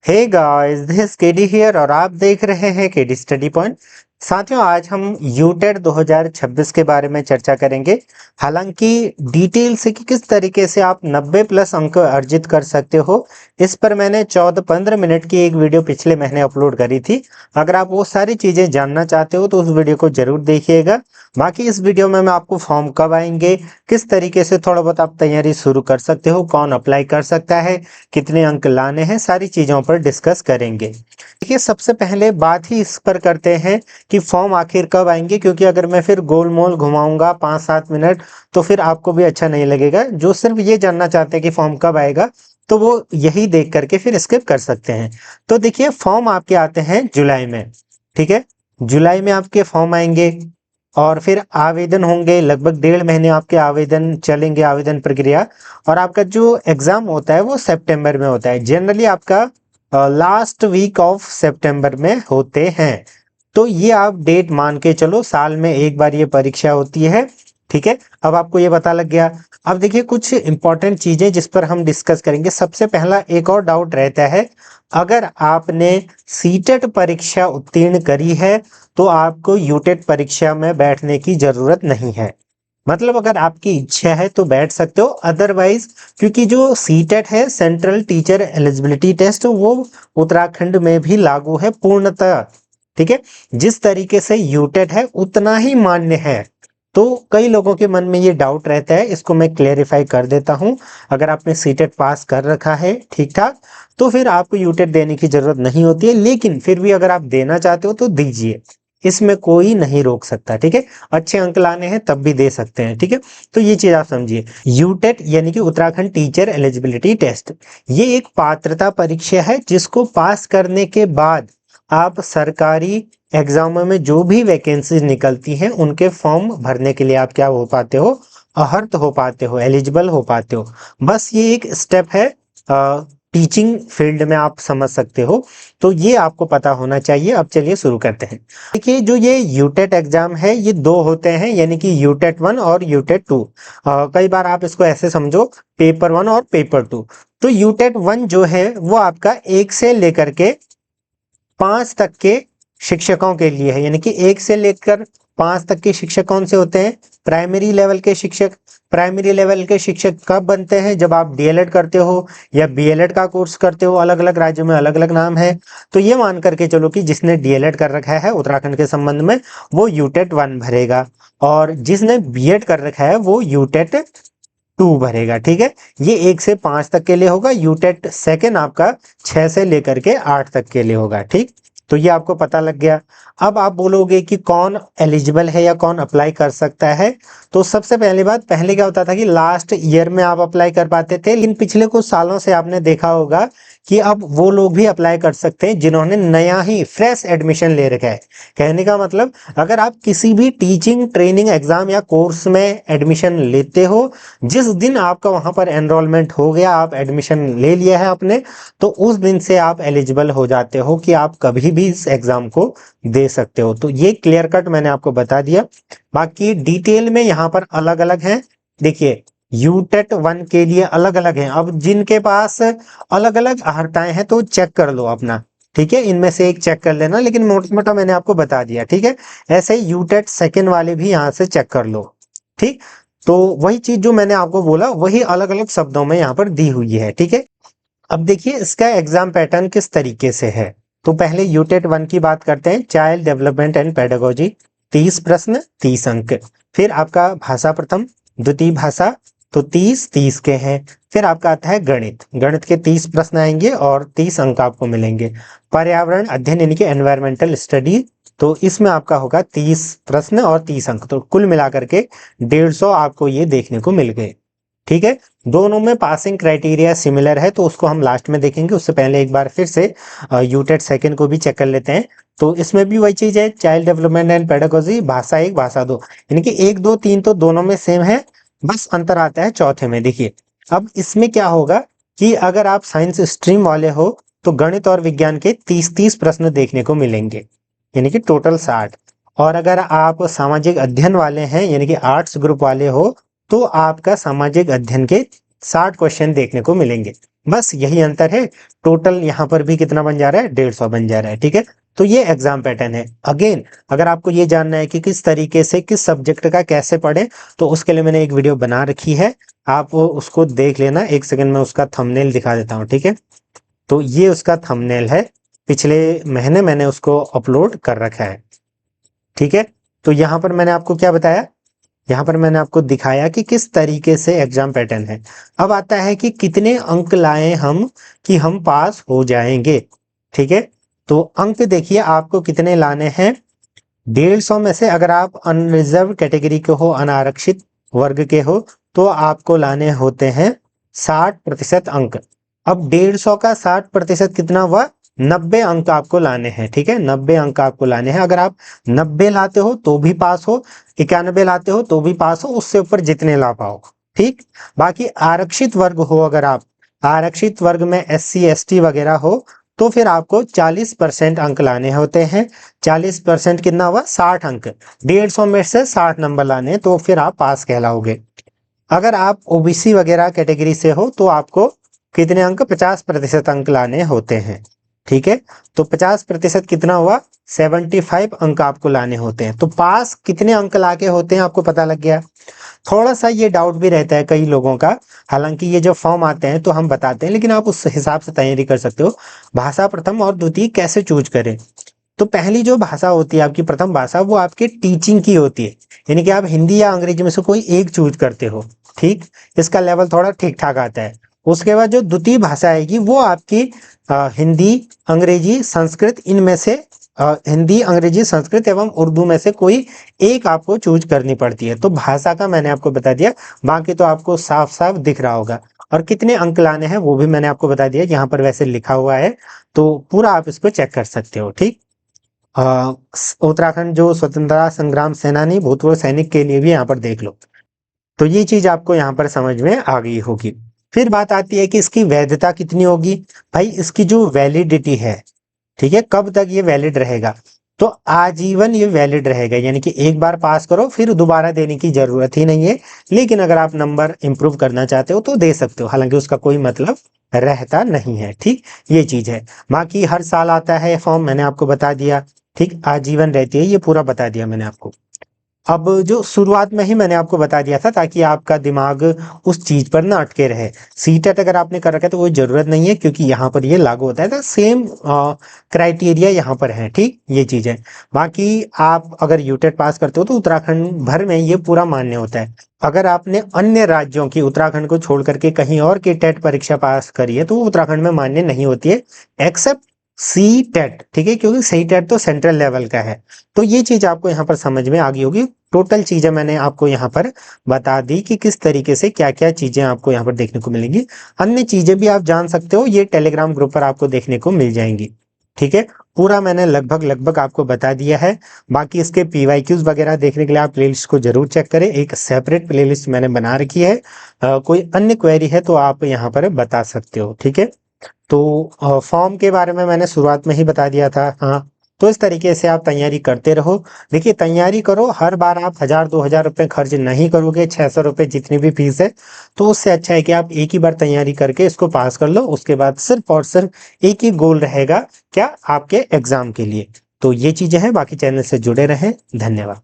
Hey guys, this KD here और आप देख रहे हैं केडी स्टडी पॉइंट। साथियों, आज हम यूटेट 2026 के बारे में चर्चा करेंगे। हालांकि डिटेल से कि किस तरीके से आप 90 प्लस अंक अर्जित कर सकते हो, इस पर मैंने 14-15 मिनट की एक वीडियो पिछले महीने अपलोड करी थी। अगर आप वो सारी चीज़ें जानना चाहते हो तो उस वीडियो को जरूर देखिएगा। बाकी इस वीडियो में मैं आपको फॉर्म कब आएंगे, किस तरीके से थोड़ा बहुत आप तैयारी शुरू कर सकते हो, कौन अप्लाई कर सकता है, कितने अंक लाने हैं, सारी चीज़ों पर डिस्कस करेंगे। देखिए, सबसे पहले बात ही इस पर करते हैं कि फॉर्म आखिर कब आएंगे, क्योंकि अगर मैं फिर गोल मोल घुमाऊंगा 5-7 मिनट तो फिर आपको भी अच्छा नहीं लगेगा। जो सिर्फ ये जानना चाहते हैं कि फॉर्म कब आएगा तो वो यही देख करके फिर स्किप कर सकते हैं। तो देखिए, फॉर्म आपके आते हैं जुलाई में। ठीक है, जुलाई में आपके फॉर्म आएंगे और फिर आवेदन होंगे। लगभग 1.5 महीने आपके आवेदन चलेंगे, आवेदन प्रक्रिया। और आपका जो एग्जाम होता है वो सितंबर में होता है। जनरली आपका लास्ट वीक ऑफ सितंबर में होते हैं। तो ये आप डेट मान के चलो, साल में एक बार ये परीक्षा होती है। ठीक है, अब आपको ये पता लग गया। अब देखिए, कुछ इंपॉर्टेंट चीजें जिस पर हम डिस्कस करेंगे। सबसे पहला एक और डाउट रहता है, अगर आपने सीटेट परीक्षा उत्तीर्ण करी है तो आपको यूटेट परीक्षा में बैठने की जरूरत नहीं है। मतलब अगर आपकी इच्छा है तो बैठ सकते हो, अदरवाइज, क्योंकि जो सीटेट है, सेंट्रल टीचर एलिजिबिलिटी टेस्ट, वो उत्तराखंड में भी लागू है पूर्णतः। ठीक है, जिस तरीके से यूटेट है उतना ही मान्य है। तो कई लोगों के मन में ये डाउट रहता है, इसको मैं क्लेरिफाई कर देता हूं। अगर आपने सीटेट पास कर रखा है ठीक ठाक, तो फिर आपको यूटेट देने की जरूरत नहीं होती है। लेकिन फिर भी अगर आप देना चाहते हो तो दीजिए, इसमें कोई नहीं रोक सकता। ठीक है, अच्छे अंक लाने हैं तब भी दे सकते हैं। ठीक है, तो ये चीज आप समझिए। यूटेट यानी कि उत्तराखंड टीचर एलिजिबिलिटी टेस्ट, ये एक पात्रता परीक्षा है जिसको पास करने के बाद आप सरकारी एग्जामों में जो भी वैकेंसीज निकलती हैं उनके फॉर्म भरने के लिए आप क्या हो पाते हो, अहर्त हो पाते हो, एलिजिबल हो पाते हो। बस ये एक स्टेप है टीचिंग फील्ड में, आप समझ सकते हो। तो ये आपको पता होना चाहिए। अब चलिए शुरू करते हैं। देखिए, जो ये यूटेट एग्जाम है ये दो होते हैं, यानी कि यूटेट 1 और यूटेट 2। कई बार आप इसको ऐसे समझो, पेपर 1 और पेपर 2। तो यूटेट 1 जो है वो आपका 1 से लेकर के 5 तक के शिक्षकों के लिए है। यानी कि 1 से लेकर 5 तक के शिक्षक कौन से होते हैं? प्राइमरी लेवल के शिक्षक। प्राइमरी लेवल के शिक्षक कब बनते हैं? जब आप डीएलएड करते हो या बीएलएड का कोर्स करते हो। अलग अलग राज्यों में अलग अलग नाम है। तो ये मान करके चलो कि जिसने डीएलएड कर रखा है उत्तराखंड के संबंध में, वो यूटेट 1 भरेगा, और जिसने बीएड कर रखा है वो यूटेट 2 भरेगा। ठीक है, ये 1 से 5 तक के लिए होगा। यूटेट सेकेंड आपका 6 से लेकर के 8 तक के लिए होगा। ठीक, तो ये आपको पता लग गया। अब आप बोलोगे कि कौन एलिजिबल है या कौन अप्लाई कर सकता है। तो सबसे पहली बात, पहले क्या होता था कि लास्ट ईयर में आप अप्लाई कर पाते थे, लेकिन पिछले कुछ सालों से आपने देखा होगा कि अब वो लोग भी अप्लाई कर सकते हैं जिन्होंने नया ही फ्रेश एडमिशन ले रखा है। कहने का मतलब, अगर आप किसी भी टीचिंग ट्रेनिंग एग्जाम या कोर्स में एडमिशन लेते हो, जिस दिन आपका वहां पर एनरोलमेंट हो गया, आप एडमिशन ले लिया है आपने, तो उस दिन से आप एलिजिबल हो जाते हो कि आप कभी भी इस एग्जाम को दे सकते हो। तो ये क्लियर कट मैंने आपको बता दिया। बाकी डिटेल में यहाँ पर अलग अलग हैं। देखिए, यूटेट 1 के लिए अलग अलग हैं। अब जिनके पास अलग अलग अर्हताएं हैं तो चेक कर लो अपना। ठीक है, इनमें से एक चेक कर लेना, लेकिन मोटा मोटा मैंने आपको बता दिया। ठीक है, ऐसे ही यूटेट सेकेंड वाले भी यहाँ से चेक कर लो। ठीक, तो वही चीज जो मैंने आपको बोला वही अलग अलग शब्दों में यहाँ पर दी हुई है। ठीक है, अब देखिए इसका एग्जाम पैटर्न किस तरीके से है। तो पहले यूटेट 1 की बात करते हैं, चाइल्ड डेवलपमेंट एंड पेडागोजी। 30 प्रश्न, 30 अंक। फिर आपका भाषा प्रथम, द्वितीय भाषा, तो 30-30 के हैं। फिर आपका आता है गणित। गणित के 30 प्रश्न आएंगे और 30 अंक आपको मिलेंगे। पर्यावरण अध्ययन यानी कि एनवायरमेंटल स्टडी, तो इसमें आपका होगा 30 प्रश्न और 30 अंक। तो कुल मिलाकर के 150 आपको ये देखने को मिल गए। ठीक है, दोनों में पासिंग क्राइटेरिया सिमिलर है, तो उसको हम लास्ट में देखेंगे। उससे पहले एक बार फिर से यूटेट सेकंड को भी चेक कर लेते हैं। तो इसमें भी वही चीज है, चाइल्ड डेवलपमेंट एंड पेडागोजी, भाषा 1 भाषा 2, यानी कि 1 2 3 तो दोनों में सेम है, बस अंतर आता है चौथे में। देखिए, अब इसमें क्या होगा कि अगर आप साइंस स्ट्रीम वाले हो तो गणित और विज्ञान के 30-30 प्रश्न देखने को मिलेंगे, यानी कि टोटल 60। और अगर आप सामाजिक अध्ययन वाले हैं यानी कि आर्ट्स ग्रुप वाले हो, तो आपका सामाजिक अध्ययन के 60 क्वेश्चन देखने को मिलेंगे। बस यही अंतर है। टोटल यहाँ पर भी कितना बन जा रहा है, 150 बन जा रहा है। ठीक है, तो ये एग्जाम पैटर्न है। अगेन अगर आपको ये जानना है कि किस तरीके से किस सब्जेक्ट का कैसे पढ़े, तो उसके लिए मैंने एक वीडियो बना रखी है, आप वो उसको देख लेना। एक सेकंड में उसका थंबनेल दिखा देता हूँ। ठीक है, तो ये उसका थंबनेल है, पिछले महीने मैंने उसको अपलोड कर रखा है। ठीक है, तो यहाँ पर मैंने आपको क्या बताया, यहाँ पर मैंने आपको दिखाया कि किस तरीके से एग्जाम पैटर्न है। अब आता है कि कितने अंक लाएं हम कि हम पास हो जाएंगे। ठीक है, तो अंक देखिए आपको कितने लाने हैं। 150 में से अगर आप अनरिजर्व कैटेगरी के हो, अनारक्षित वर्ग के हो, तो आपको लाने होते हैं 60% अंक। अब 150 का 60% कितना हुआ, 90 अंक आपको लाने हैं। ठीक है, 90 अंक आपको लाने हैं। अगर आप 90 लाते हो तो भी पास हो, 91 लाते हो तो भी पास हो, उससे ऊपर जितने ला पाओ। ठीक, बाकी आरक्षित वर्ग हो, अगर आप आरक्षित वर्ग में SC ST वगैरह हो, तो फिर आपको 40% अंक लाने होते हैं। 40% कितना हुआ, 60 अंक। 150 में से 60 नंबर लाने हैं, तो फिर आप पास कहलाओगे। अगर आप OBC वगैरह कैटेगरी से हो तो आपको कितने अंक, 50% अंक लाने होते हैं। ठीक है, तो 50% कितना हुआ, 75 अंक आपको लाने होते हैं। तो पास कितने अंक लाके होते हैं आपको पता लग गया। थोड़ा सा ये डाउट भी रहता है कई लोगों का, हालांकि ये जो फॉर्म आते हैं तो हम बताते हैं, लेकिन आप उस हिसाब से तैयारी कर सकते हो। भाषा प्रथम और द्वितीय कैसे चूज करें, तो पहली जो भाषा होती है आपकी प्रथम भाषा, वो आपके टीचिंग की होती है, यानी कि आप हिंदी या अंग्रेजी में से कोई एक चूज करते हो। ठीक, इसका लेवल थोड़ा ठीक ठाक आता है। उसके बाद जो द्वितीय भाषा आएगी वो आपकी हिंदी, अंग्रेजी, संस्कृत, इनमें से हिंदी, अंग्रेजी, संस्कृत एवं उर्दू में से कोई एक आपको चूज करनी पड़ती है। तो भाषा का मैंने आपको बता दिया, बाकी तो आपको साफ साफ दिख रहा होगा। और कितने अंक लाने हैं वो भी मैंने आपको बता दिया, यहाँ पर वैसे लिखा हुआ है, तो पूरा आप इसको चेक कर सकते हो। ठीक, उत्तराखंड जो स्वतंत्रता संग्राम सेनानी, भूतपूर्व सैनिक के लिए भी यहाँ पर देख लो। तो ये चीज आपको यहाँ पर समझ में आ गई होगी। फिर बात आती है कि इसकी वैधता कितनी होगी। भाई इसकी जो वैलिडिटी है, ठीक है, कब तक ये वैलिड रहेगा, तो आजीवन ये वैलिड रहेगा, यानी कि एक बार पास करो फिर दोबारा देने की जरूरत ही नहीं है। लेकिन अगर आप नंबर इंप्रूव करना चाहते हो तो दे सकते हो, हालांकि उसका कोई मतलब रहता नहीं है। ठीक, ये चीज है। बाकी हर साल आता है फॉर्म, मैंने आपको बता दिया। ठीक, आजीवन रहती है, ये पूरा बता दिया मैंने आपको। अब जो शुरुआत में ही मैंने आपको बता दिया था, ताकि आपका दिमाग उस चीज पर ना अटके रहे। सीटेट अगर आपने कर रखा है तो कोई जरूरत नहीं है, क्योंकि यहाँ पर ये लागू होता है, तो सेम क्राइटेरिया यहाँ पर है। ठीक, ये चीज है। बाकी आप अगर यूटेट पास करते हो तो उत्तराखंड भर में ये पूरा मान्य होता है। अगर आपने अन्य राज्यों की, उत्तराखंड को छोड़ करके कहीं और की टेट परीक्षा पास करी है, तो वो उत्तराखंड में मान्य नहीं होती है, एक्सेप्ट सी टेट। ठीक है, क्योंकि सी टेट तो सेंट्रल लेवल का है। तो ये चीज आपको यहाँ पर समझ में आ गई होगी। टोटल चीजें मैंने आपको यहाँ पर बता दी कि किस तरीके से क्या क्या चीजें आपको यहाँ पर देखने को मिलेंगी। अन्य चीजें भी आप जान सकते हो, ये टेलीग्राम ग्रुप पर आपको देखने को मिल जाएंगी। ठीक है, पूरा मैंने लगभग लगभग आपको बता दिया है। बाकी इसके PYQs वगैरह देखने के लिए आप प्लेलिस्ट को जरूर चेक करें, एक सेपरेट प्लेलिस्ट मैंने बना रखी है। कोई अन्य क्वेरी है तो आप यहाँ पर बता सकते हो। ठीक है, तो फॉर्म के बारे में मैंने शुरुआत में ही बता दिया था। हाँ, तो इस तरीके से आप तैयारी करते रहो। देखिए तैयारी करो, हर बार आप 1000-2000 रुपए खर्च नहीं करोगे, 600 रुपए जितनी भी फीस है, तो उससे अच्छा है कि आप एक ही बार तैयारी करके इसको पास कर लो। उसके बाद सिर्फ और सिर्फ एक ही गोल रहेगा, क्या, आपके एग्जाम के लिए। तो ये चीजें हैं, बाकी चैनल से जुड़े रहें। धन्यवाद।